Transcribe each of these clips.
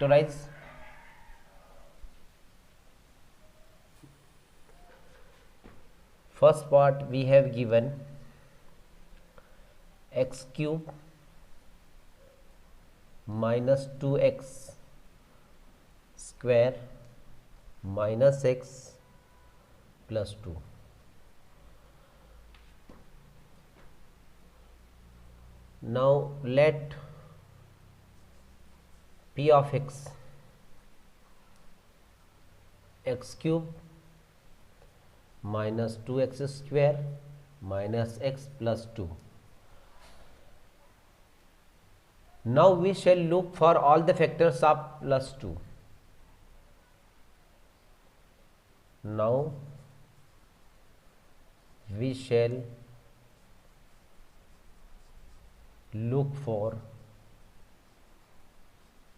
factorize. First part we have given x cube minus 2x square minus x plus 2. Now let p of x cube minus 2x square minus x plus 2. Now we shall look for all the factors of plus 2. Now we shall look for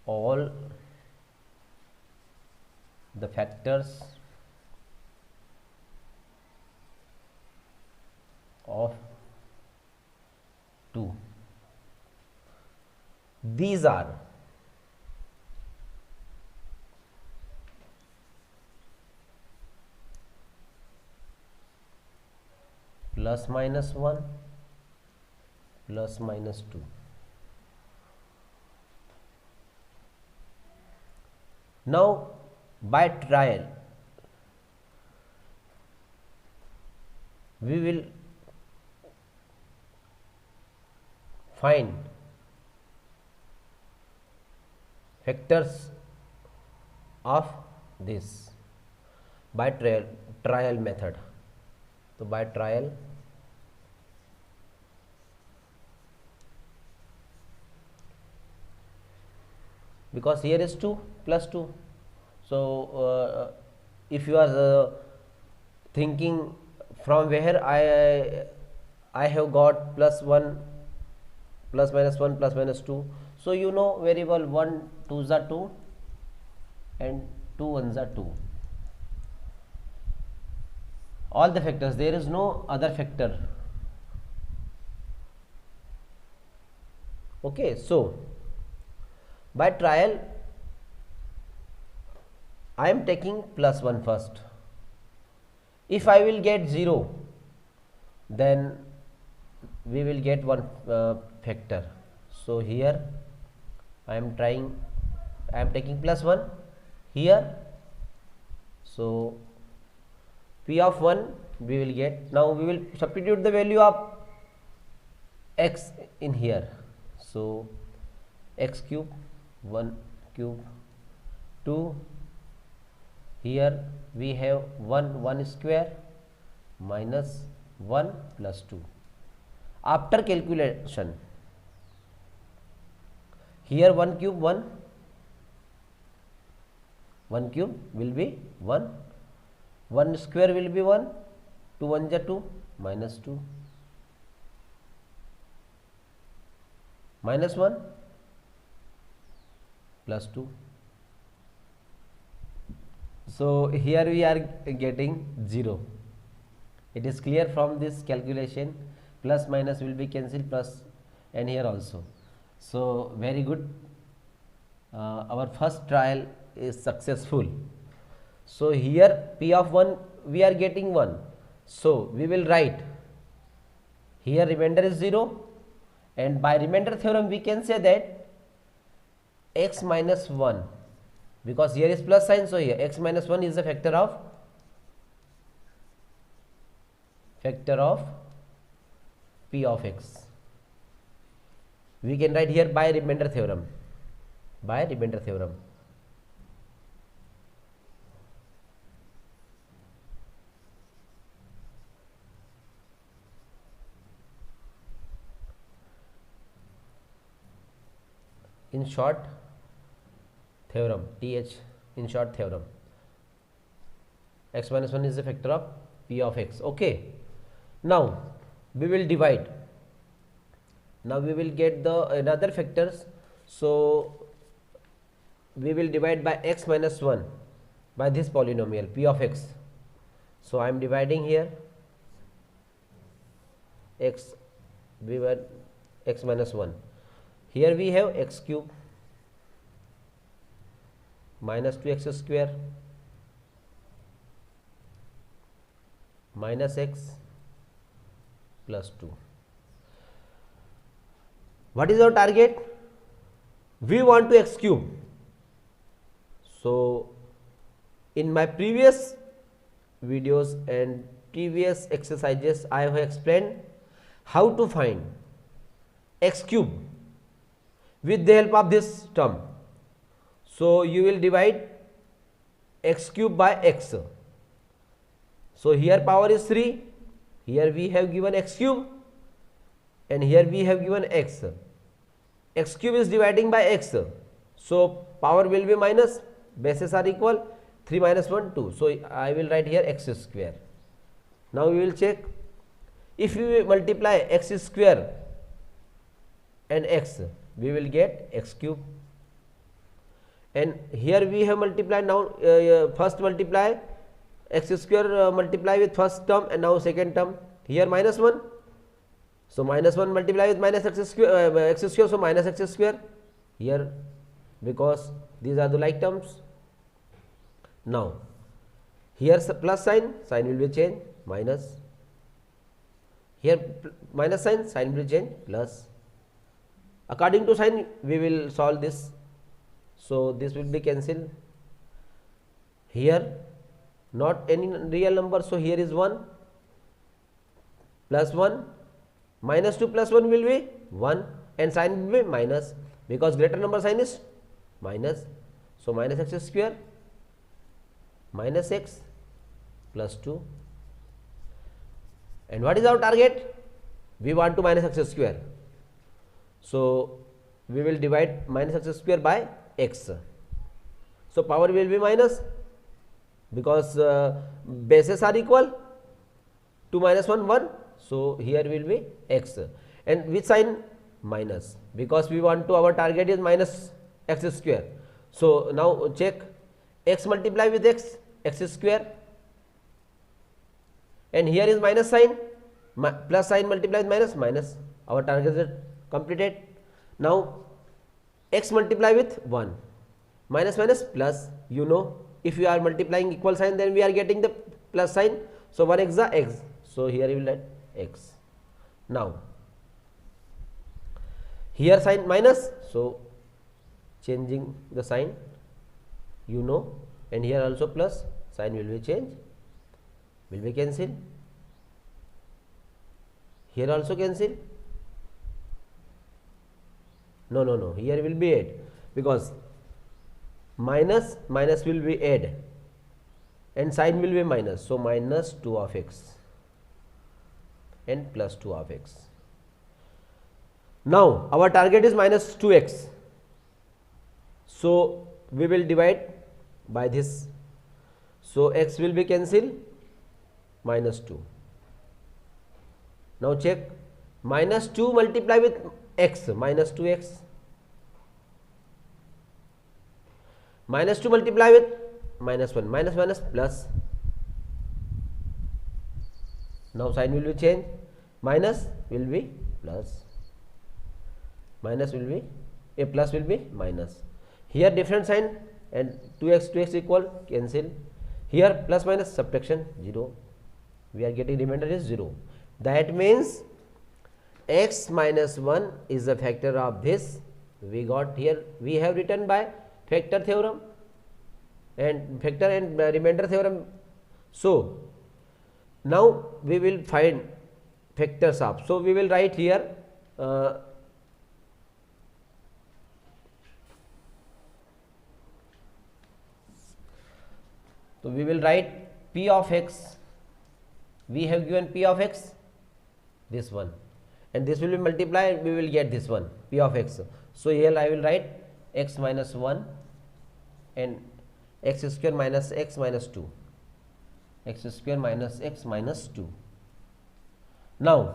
all the factors of 2. These are plus minus 1 plus minus 2. Now by trial we will find factors of this by trial method. So by trial because here is 2 plus 2. So if you are thinking from where I have got plus 1 plus minus 1 plus minus 2, so you know very well 1 2s are 2 and 2 1s are 2. All the factors, there is no other factor. Okay, so by trial I am taking plus 1 first. If I will get 0, then we will get one factor. So here I am taking plus 1 here. So p of 1 we will get. Now we will substitute the value of x in here. So x cube 1 cube 2, here we have 1 square minus 1 plus 2. After calculation, here 1 cube 1 cube will be 1 square will be 1, 2 1 ja 2 minus 2 minus 1 plus 2. So here we are getting 0. It is clear from this calculation, plus minus will be cancelled, plus and here also. So very good, our first trial is successful. So here p of 1 we are getting 1, so we will write here remainder is 0, and by remainder theorem we can say that x minus 1, because here is plus sign, so here x minus 1 is a factor of p of x. We can write here by remainder theorem. In short theorem, x minus 1 is a factor of p of x. Okay, now we will divide. Now we will get the another factors. So we will divide by x minus 1 by this polynomial p of x. So I am dividing here x minus 1. Here we have x cube minus 2x square minus x plus 2. What is our target? We want to x cube. So in my previous videos and previous exercises I have explained how to find x cube with the help of this term. So you will divide x cube by x. So here power is 3, here we have given x cube and here we have given x. X cube is dividing by x, so power will be minus, bases are equal, 3 minus 1 2. So I will write here x square. Now we will check. If we multiply x square and x, we will get x cube. And here we have multiplied. Now first multiply x square multiply with first term and now second term. Here minus 1. So minus 1 multiply with minus x square, so minus x square here, because these are the like terms. Now here plus sign will be changed minus, here minus sign will change plus. According to sign we will solve this. So this will be cancelled. Here not any real number, so here is 1 plus 1 minus 2 plus 1 will be 1 and sign will be minus, because greater number sign is minus. So minus x square minus x plus 2. And what is our target? We want to minus x square. So we will divide minus x square by x. So power will be minus, because bases are equal, 2 minus 1 1. So here will be x, and which sign? Minus, because we want to, our target is minus x square. So now check, x multiply with x square, and here is minus sign, plus sign multiply with minus. Our target is completed. Now x multiply with 1, minus plus. You know, if you are multiplying equal sign, then we are getting the plus sign. So 1 x is x. So here you will write x. Now here sign minus, so changing the sign, you know, and here also plus, sign will be changed, will be cancelled. Here also cancel. No, here will be add, because minus will be add and sign will be minus. So minus 2 of x and plus 2 of x. Now our target is minus 2x. So we will divide by this. So x will be cancelled, minus 2. Now check, minus 2 multiply with x, minus 2x. Minus 2 multiply with minus 1, minus plus. Now sign will be changed, minus will be plus, minus will be a plus will be minus. Here different sign, and 2x equal, cancel. Here plus minus subtraction 0. We are getting remainder is 0. That means x minus 1 is a factor of this. We got here, we have written by factor theorem and factor and remainder theorem. So now we will find factors of. So we will write here so we will write p of x. We have given p of x, this one, and this will be multiplied, we will get this one, p of x. So here I will write x minus 1 and x square minus x minus 2, x square minus x minus 2. Now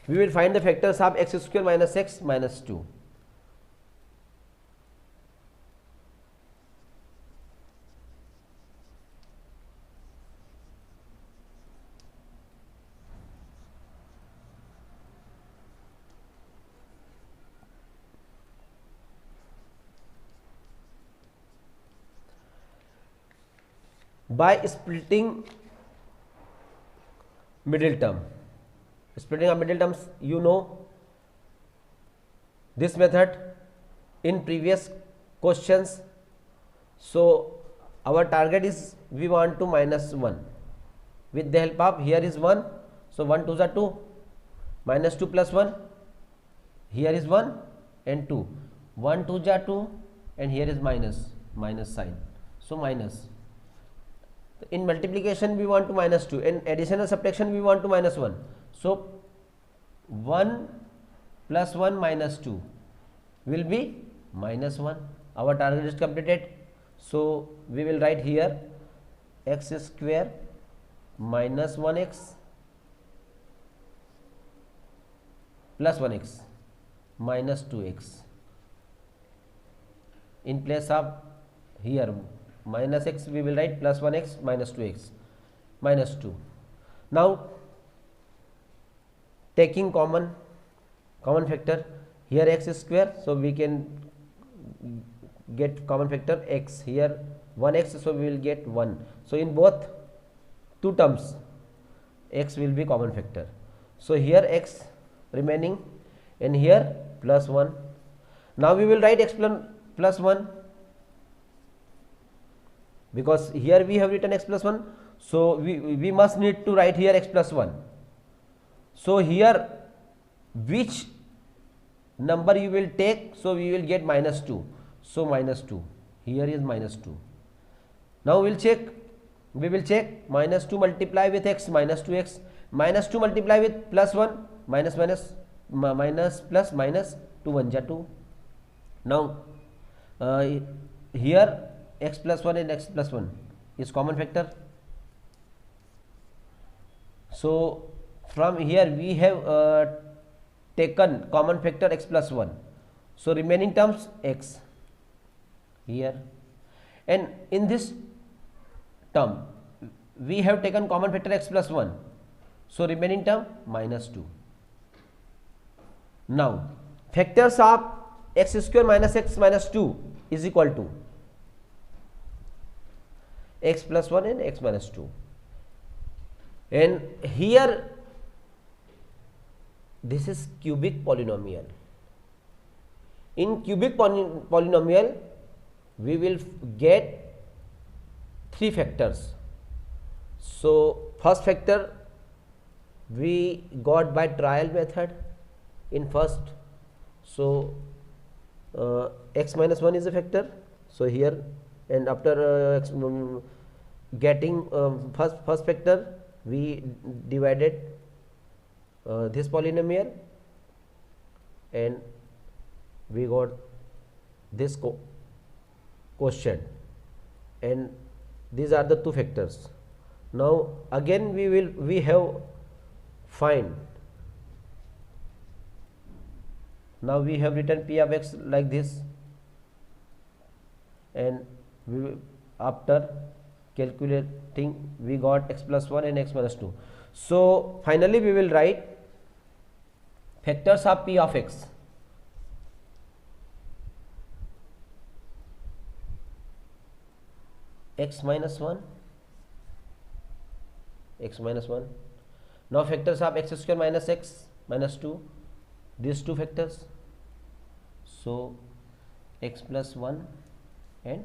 we will find the factors of x square minus x minus 2. by splitting middle term. Splitting of middle terms, you know this method in previous questions. So our target is we want to minus 1 with the help of, here is 1, so 1 2s are 2, minus 2 plus 1, here is 1 and 2, 1 2s are 2 and here is minus sign, so minus. In multiplication we want to minus 2, in addition or subtraction we want to minus 1, so 1 plus 1 minus 2 will be minus 1. Our target is completed. So we will write here x square minus 1x plus 1x minus 2x. In place of here minus x, we will write plus 1x minus 2x minus 2. Now taking common factor, here x square, so we can get common factor x, here 1x, so we will get 1. So in both two terms x will be common factor, so here x remaining and here plus 1. Now we will write x plus 1, because here we have written x plus 1, so we must need to write here x plus 1. So here which number you will take, so we will get minus 2, so minus 2, here is minus 2. Now we will check minus 2 multiply with x, minus 2x, minus 2 multiply with plus 1, minus plus minus, 2 1 ja 2. Now here x plus 1 and x plus 1 is common factor, so from here we have taken common factor x plus 1, so remaining terms x here, and in this term we have taken common factor x plus 1, so remaining term minus 2. Now factors of x square minus x minus 2 is equal to x plus 1 and x minus 2, and here this is cubic polynomial. In cubic polynomial we will get 3 factors. So first factor we got by trial method in first, so x minus 1 is a factor, so here, and after getting first factor we divided this polynomial and we got this quotient, and these are the 2 factors. Now again we have find. Now we have written p of x like this, and after calculating we got x plus 1 and x minus 2. So finally we will write factors of p of x. X minus 1, x minus 1. Now factors of x square minus x minus 2, these 2 factors, so x plus 1 and